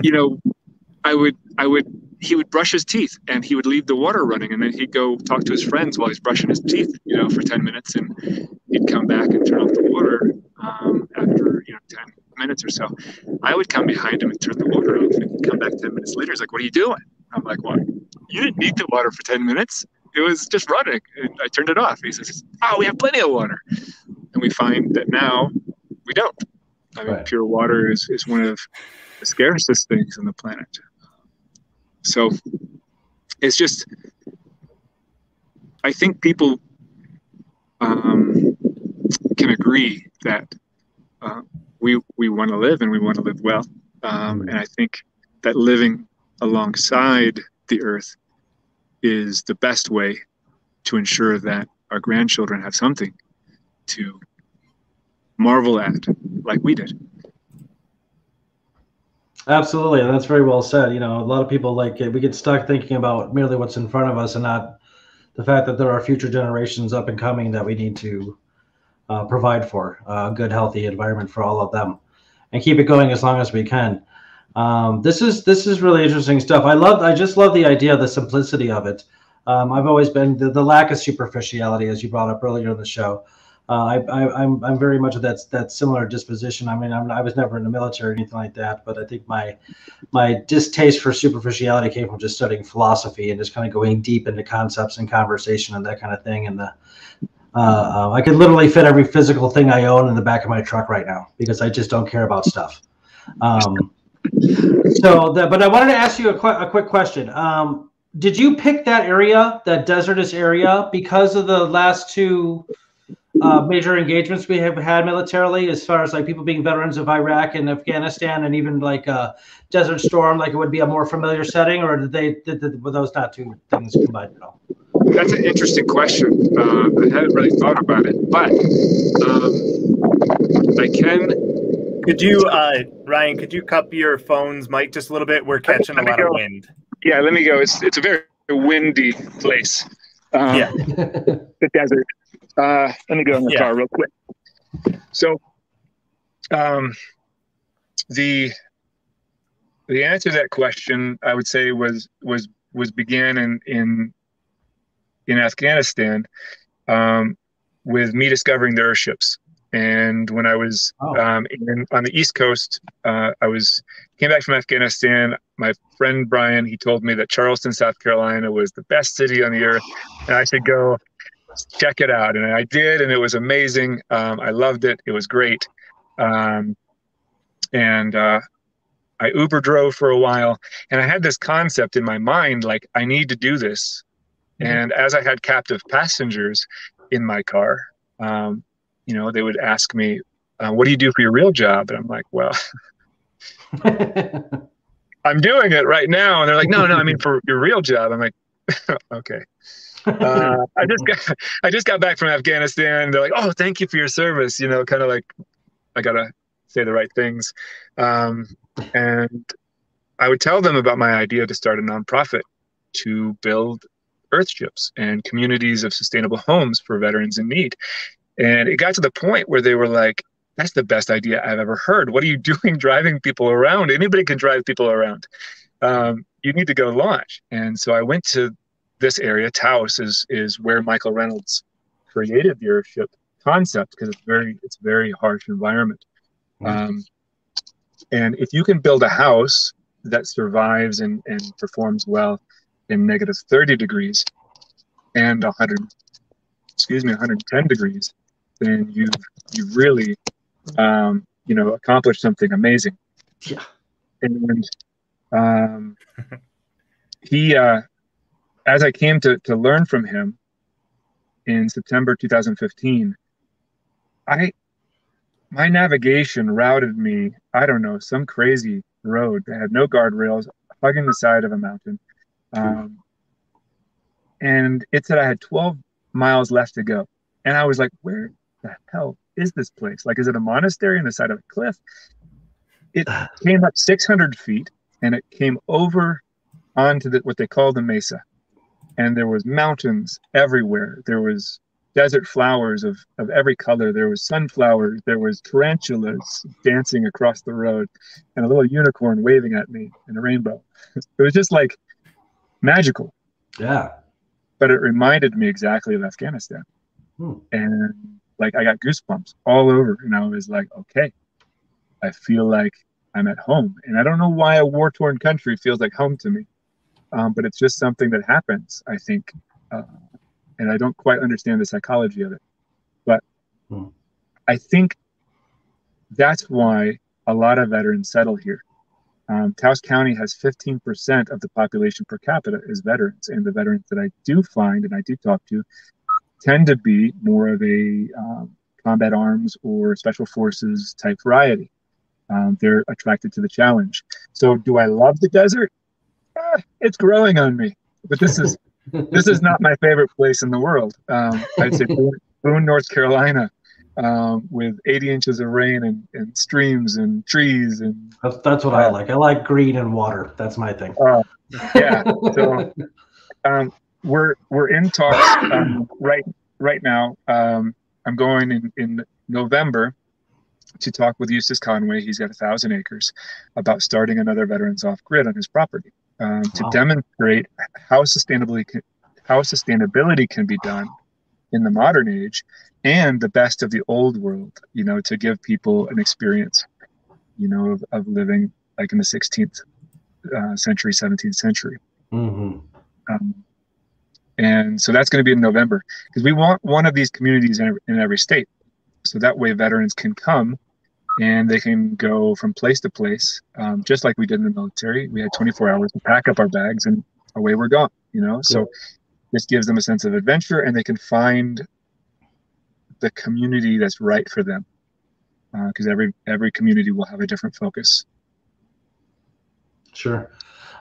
You know, he would brush his teeth, and he would leave the water running, and then he'd go talk to his friends while he's brushing his teeth, you know, for 10 minutes, and he'd come back and turn off the water after, you know, 10 minutes or so. I would come behind him and turn the water off, and he'd come back 10 minutes later. He's like, "What are you doing?" I'm like, "What? You didn't need the water for 10 minutes. It was just running." And I turned it off. He says, "Oh, we have plenty of water." And we find that now we don't. I mean, right. Pure water is one of the scarcest things on the planet. So it's just, I think people can agree that we want to live, and we want to live well. And I think that living alongside the earth is the best way to ensure that our grandchildren have something to marvel at like we did. Absolutely, and that's very well said. You know, a lot of people, like, we get stuck thinking about merely what's in front of us and not the fact that there are future generations up and coming that we need to provide for a good, healthy environment for all of them, and keep it going as long as we can. This is really interesting stuff. I just love the idea, the simplicity of it. I've always been the lack of superficiality, as you brought up earlier in the show. I'm very much of that similar disposition. I mean, I was never in the military or anything like that, but I think my distaste for superficiality came from just studying philosophy and just kind of going deep into concepts and conversation and that kind of thing. And I could literally fit every physical thing I own in the back of my truck right now because I just don't care about stuff. But I wanted to ask you a quick question. Did you pick that area, that desertous area, because of the last two major engagements we have had militarily, as far as like people being veterans of Iraq and Afghanistan, and even like Desert Storm, like it would be a more familiar setting, or were those not two things combined at all? That's an interesting question. I hadn't really thought about it, but I can. Could you, Ryan? Could you cup your phone's mic just a little bit? We're catching a lot of wind. Yeah, let me go. It's a very windy place. Yeah, the desert. Let me go in the car real quick. So, the answer to that question, I would say, was began in Afghanistan, with me discovering the airships And when I was on the East Coast, came back from Afghanistan. My friend Brian, he told me that Charleston, South Carolina was the best city on the earth, and I should go check it out. And I did, and it was amazing. I loved it. It was great. I Uber drove for a while, and I had this concept in my mind, like, I need to do this. And as I had captive passengers in my car, you know, they would ask me, what do you do for your real job? And I'm like, well, I'm doing it right now. And they're like, no, I mean, for your real job. I'm like, okay. I just got back from Afghanistan. They're like, oh, thank you for your service. You know, kind of like, I got to say the right things. And I would tell them about my idea to start a nonprofit to build earthships and communities of sustainable homes for veterans in need. And it got to the point where they were like, that's the best idea I've ever heard. What are you doing driving people around? Anybody can drive people around. You need to go launch. And so I went to this area. Taos is where Michael Reynolds created the earthship concept, because it's very harsh environment. And if you can build a house that survives and performs well in negative 30 degrees and 110 degrees, then you've really, you know, accomplished something amazing. Yeah. And he, as I came to learn from him in September 2015, my navigation routed me, I don't know, some crazy road that had no guardrails, hugging the side of a mountain. And it said I had 12 miles left to go. And I was like, where the hell is this place? Like, is it a monastery on the side of a cliff? It came up 600 feet, and it came over onto what they call the mesa. And there was mountains everywhere. There was desert flowers of every color. There was sunflowers. There was tarantulas dancing across the road, and a little unicorn waving at me in a rainbow. It was just like magical. Yeah. But it reminded me exactly of Afghanistan. And like, I got goosebumps all over, and I was like, okay, I feel like I'm at home. And I don't know why a war-torn country feels like home to me. But it's just something that happens, I think. And I don't quite understand the psychology of it. But I think that's why a lot of veterans settle here. Taos County has 15% of the population per capita is veterans. And the veterans that I do find and I do talk to tend to be more of a combat arms or special forces type variety. They're attracted to the challenge. So do I love the desert? It's growing on me. But this is not my favorite place in the world. I'd say Boone, North Carolina, with 80 inches of rain and streams and trees. And that's what I like. I like green and water. That's my thing. Yeah. So we're in talks right now. I'm going in November to talk with Eustace Conway. He's got 1,000 acres, about starting another veterans off grid on his property. To demonstrate how sustainability can be done in the modern age, and the best of the old world, you know, to give people an experience, you know, of living like in the 16th century, 17th century. And so that's going to be in November, because we want one of these communities in every state. So that way veterans can come and they can go from place to place, just like we did in the military. We had 24 hours to pack up our bags and away we're gone, you know? So this gives them a sense of adventure, and they can find the community that's right for them, because every community will have a different focus. Sure.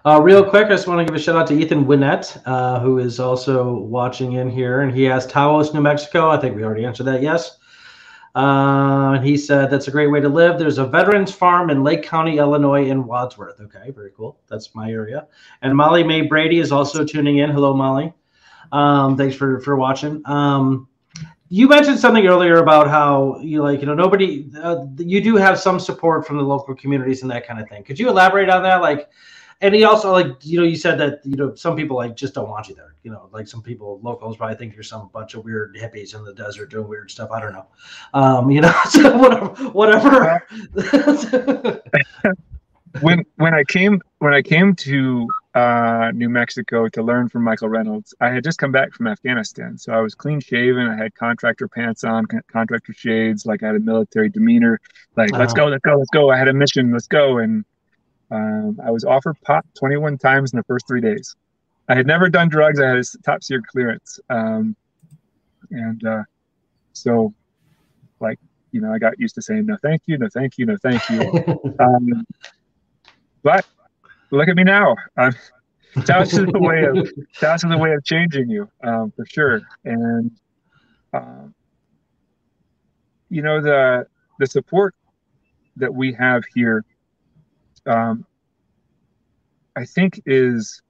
Real quick, I just want to give a shout out to Ethan Winnett, who is also watching in here, and he has Taos, New Mexico. I think we already answered that, yes. He said that's a great way to live. There's a veterans farm in Lake County, Illinois, in Wadsworth. Okay, very cool. That's my area. And Molly Mae Brady is also tuning in. Hello, Molly. Thanks for watching. You mentioned something earlier about how nobody. You do have some support from the local communities and that kind of thing. Could you elaborate on that? Like, And he also, like, you said that, some people like just don't want you there. Like some people, locals probably think you're some bunch of weird hippies in the desert doing weird stuff. I don't know. So whatever. when I came to New Mexico to learn from Michael Reynolds, I had just come back from Afghanistan, so I was clean shaven. I had contractor pants on, contractor shades, like I had a military demeanor, like let's go. I had a mission, let's go. And I was offered pot 21 times in the first 3 days. I had never done drugs. I had a top secret clearance, so like I got used to saying no, thank you, no, thank you, no, thank you. But look at me now. Taos is a way of changing you, for sure. And the support that we have here, I think, is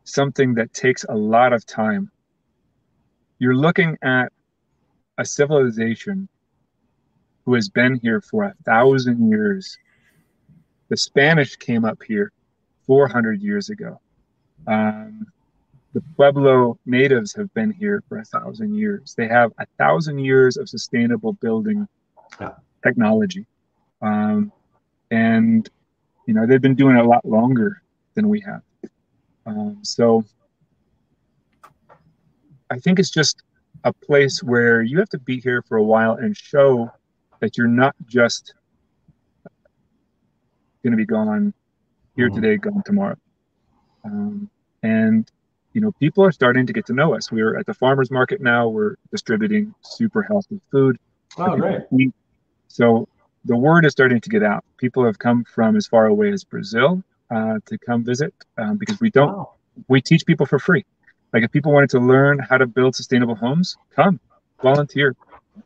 something that takes a lot of time. You're looking at a civilization who has been here for 1,000 years. The Spanish came up here 400 years ago. The Pueblo natives have been here for 1,000 years. They have 1,000 years of sustainable building technology. And they've been doing it a lot longer than we have. So I think it's just a place where you have to be here for a while and show that you're not just going to be gone here today, gone tomorrow. And people are starting to get to know us. We're at the farmers market now. We're distributing super healthy food. Oh, great. So the word is starting to get out. People have come from as far away as Brazil to come visit, because we teach people for free. Like if people wanted to learn how to build sustainable homes, come, volunteer,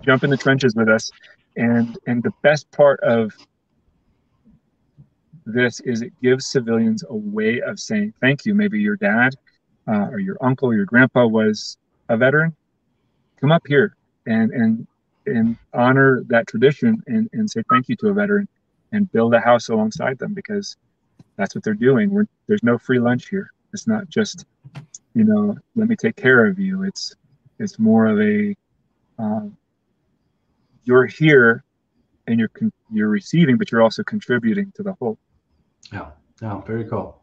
jump in the trenches with us. And the best part of this is it gives civilians a way of saying thank you. Maybe your dad or your uncle or your grandpa was a veteran. Come up here and honor that tradition and say thank you to a veteran and build a house alongside them, because that's what they're doing. There's no free lunch here. It's not just, let me take care of you. It's more of a, you're here and you're receiving, but you're also contributing to the whole. Yeah, very cool.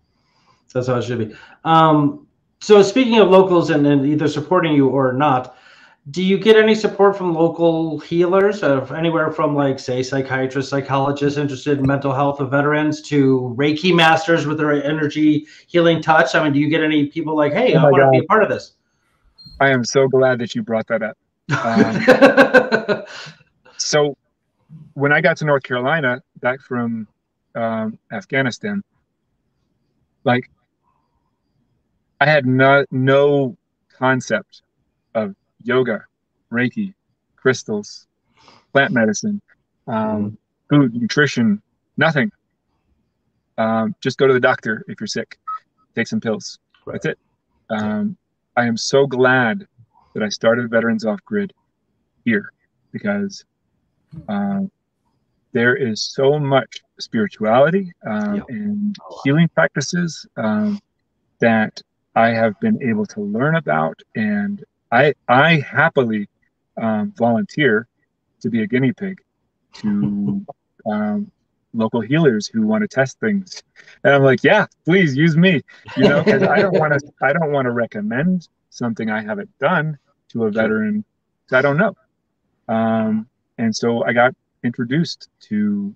That's how it should be. So speaking of locals and either supporting you or not, do you get any support from local healers, anywhere from, like, say, psychiatrists, psychologists interested in mental health of veterans to Reiki masters with their energy healing touch? I mean, do you get any people like, hey, I want to be a part of this? I am so glad that you brought that up. So when I got to North Carolina back from Afghanistan, like, I had no concept of yoga, Reiki, crystals, plant medicine, food, nutrition, nothing. Just go to the doctor if you're sick, take some pills. Right. That's it. I am so glad that I started Veterans Off Grid here, because there is so much spirituality and healing practices that I have been able to learn about, and I happily volunteer to be a guinea pig to local healers who want to test things, and I'm like, yeah, please use me, because I don't want to recommend something I haven't done to a veteran, because I don't know. And so I got introduced to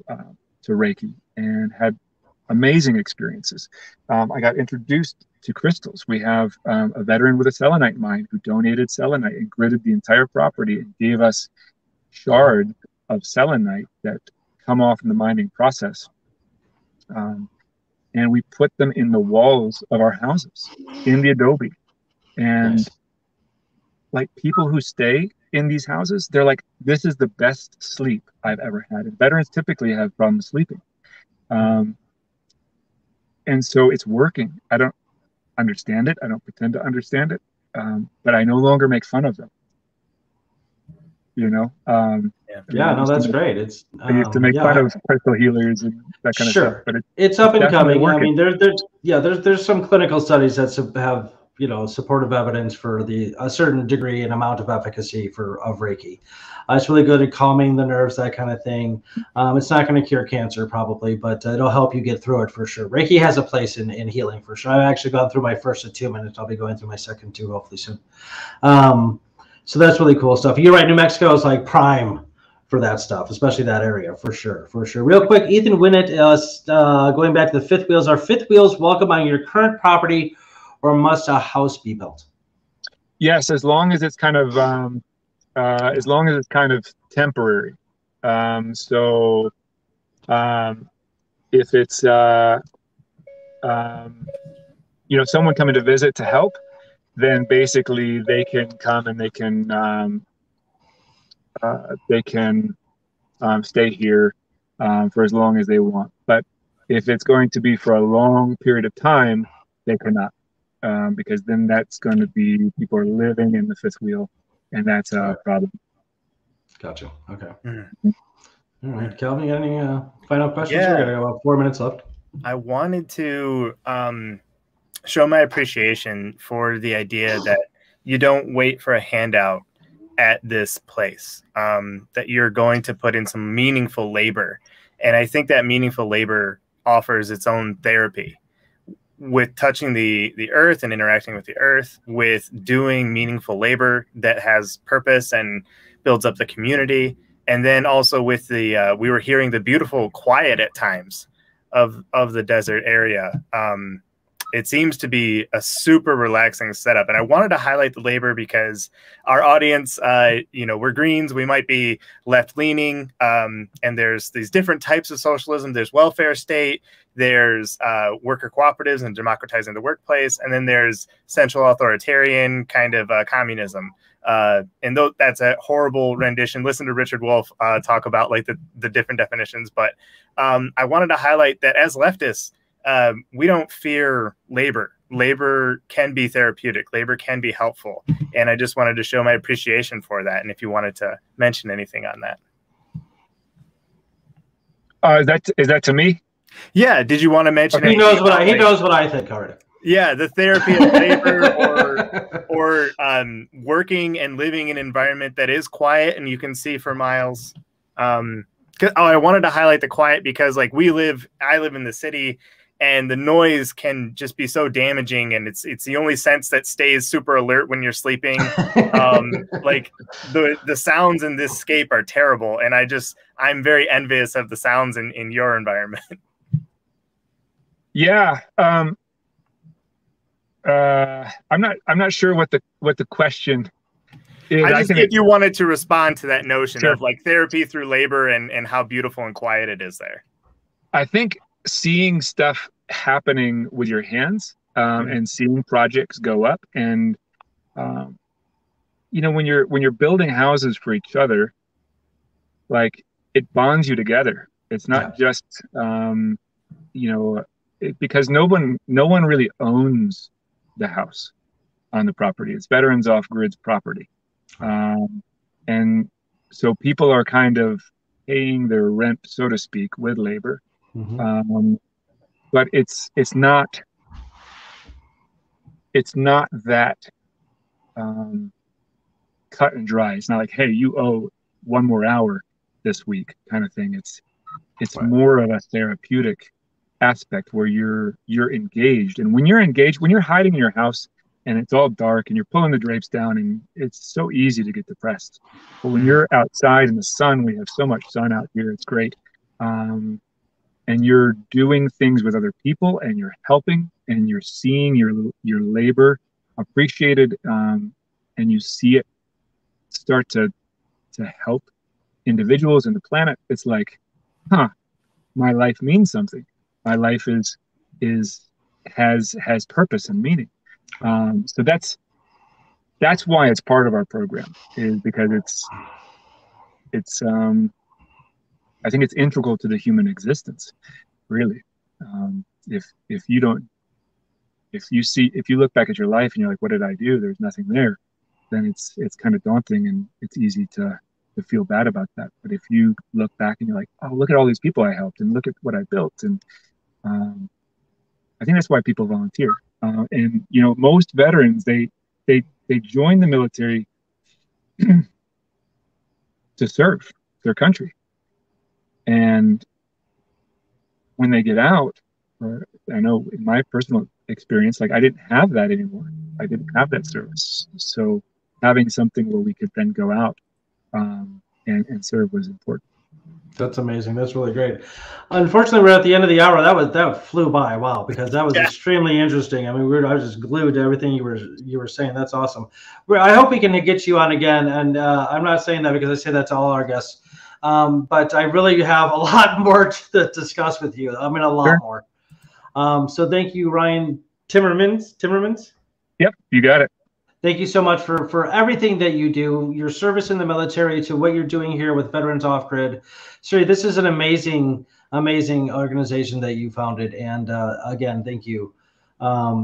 Reiki and had amazing experiences. I got introduced to crystals. We have a veteran with a selenite mine who donated selenite and gridded the entire property and gave us shards of selenite that come off in the mining process. And we put them in the walls of our houses, in the adobe. And like, people who stay in these houses, they're like, this is the best sleep I've ever had. And veterans typically have problems sleeping. And so it's working. I don't understand it. I don't pretend to understand it. But I no longer make fun of them. you know. Yeah, no, that's great. It's I used to make fun of crystal healers and that kind of stuff, sure, but it's up and coming. I working. mean, there's some clinical studies that have, you know, supportive evidence for a certain degree and amount of efficacy of Reiki. It's really good at calming the nerves, that kind of thing. It's not going to cure cancer probably, but it'll help you get through it for sure. Reiki has a place in healing for sure. I've actually gone through my first attunement. I'll be going through my second two hopefully soon. So that's really cool stuff. You're right. New Mexico is like prime for that stuff, especially that area, for sure, for sure. Real quick, Ethan Winnett, going back to the fifth wheels. Are fifth wheels welcome on your current property, or must a house be built? Yes, as long as it's kind of temporary. If it's you know, someone coming to visit to help, then basically they can come and they can stay here for as long as they want. But if it's going to be for a long period of time, they cannot, because then that's going to be people are living in the fifth wheel, and that's a problem. Gotcha. Okay. Mm-hmm. All right, Calvin, you got any final questions? Yeah. We got about 4 minutes left. I wanted to show my appreciation for the idea that you don't wait for a handout at this place, that you're going to put in some meaningful labor. And I think that meaningful labor offers its own therapy with touching the earth and interacting with the earth, with doing meaningful labor that has purpose and builds up the community. And then also with the, we were hearing the beautiful quiet at times of the desert area. It seems to be a super relaxing setup. And I wanted to highlight the labor because our audience, you know, we're Greens, we might be left leaning. And there's these different types of socialism. There's welfare state, there's worker cooperatives and democratizing the workplace. And then there's central authoritarian kind of communism. And that's a horrible rendition. Listen to Richard Wolff talk about like the different definitions. But I wanted to highlight that as leftists, we don't fear labor. Labor can be therapeutic. Labor can be helpful. And I just wanted to show my appreciation for that. And if you wanted to mention anything on that. Is that to me? Yeah. Did you want to mention? He knows what I think already. Yeah, the therapy of labor, or working and living in an environment that is quiet and you can see for miles. I wanted to highlight the quiet because, like, I live in the city, and the noise can just be so damaging, and it's the only sense that stays super alert when you're sleeping. Like the sounds in this scape are terrible, and I'm very envious of the sounds in your environment. Yeah. I'm not sure what the question is. I think you wanted to respond to that notion of like therapy through labor and how beautiful and quiet it is there. I think seeing stuff happening with your hands, and seeing projects go up, and you know, when you're building houses for each other, like, it bonds you together. It's not just you know, because no one really owns the house on the property. It's Veterans Off-Grid's property. And so people are kind of paying their rent, so to speak, with labor. But it's not that cut and dry. It's not like, hey, you owe 1 more hour this week kind of thing. It's more of a therapeutic aspect where you're engaged. And when you're engaged, when you're hiding in your house and it's all dark and you're pulling the drapes down, and it's so easy to get depressed. But when you're outside in the sun, we have so much sun out here, it's great. And you're doing things with other people, and you're helping, and you're seeing your labor appreciated, and you see it start to help individuals and the planet. It's like, my life means something. My life has purpose and meaning. So that's why it's part of our program, is because it's I think it's integral to the human existence, really. If you look back at your life and you're like, what did I do? There's nothing there. Then it's kind of daunting, and it's easy to feel bad about that. But if you look back and you're like, oh, look at all these people I helped, and look at what I built, and I think that's why people volunteer. And you know, most veterans they join the military to serve their country, and when they get out, I know in my personal experience, like I didn't have that anymore. I didn't have that service. So having something where we could then go out and serve was important. That's amazing. That's really great. Unfortunately, we're at the end of the hour. That flew by. Wow, because that was extremely interesting. I mean, I was just glued to everything you were saying. That's awesome. I hope we can get you on again. And I'm not saying that because I say that to all our guests, but I really have a lot more to discuss with you. I mean, a lot more. So thank you, Ryan Timmermans. Yep, you got it. Thank you so much for everything that you do, your service in the military, to what you're doing here with Veterans Off Grid. Siri, this is an amazing organization that you founded. And again, thank you.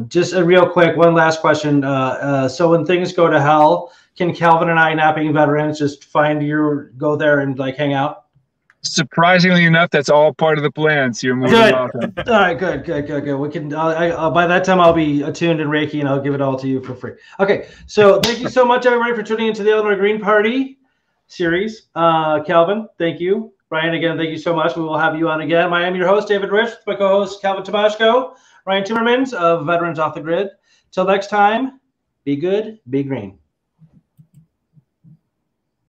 Just a real quick, one last question. So when things go to hell, can Calvin and I, napping veterans, just go there and like hang out? Surprisingly enough, that's all part of the plan. So you're more than welcome. All right, good. We can. By that time, I'll be attuned and Reiki, and I'll give it all to you for free. Okay. So thank you so much, everybody, for tuning into the Illinois Green Party series. Calvin, thank you. Ryan, again, thank you so much. We will have you on again. I am your host, David Rych. My co-host, Calvin Tomaschko. Ryan Timmermans of Veterans Off the Grid. Till next time, be good, be green.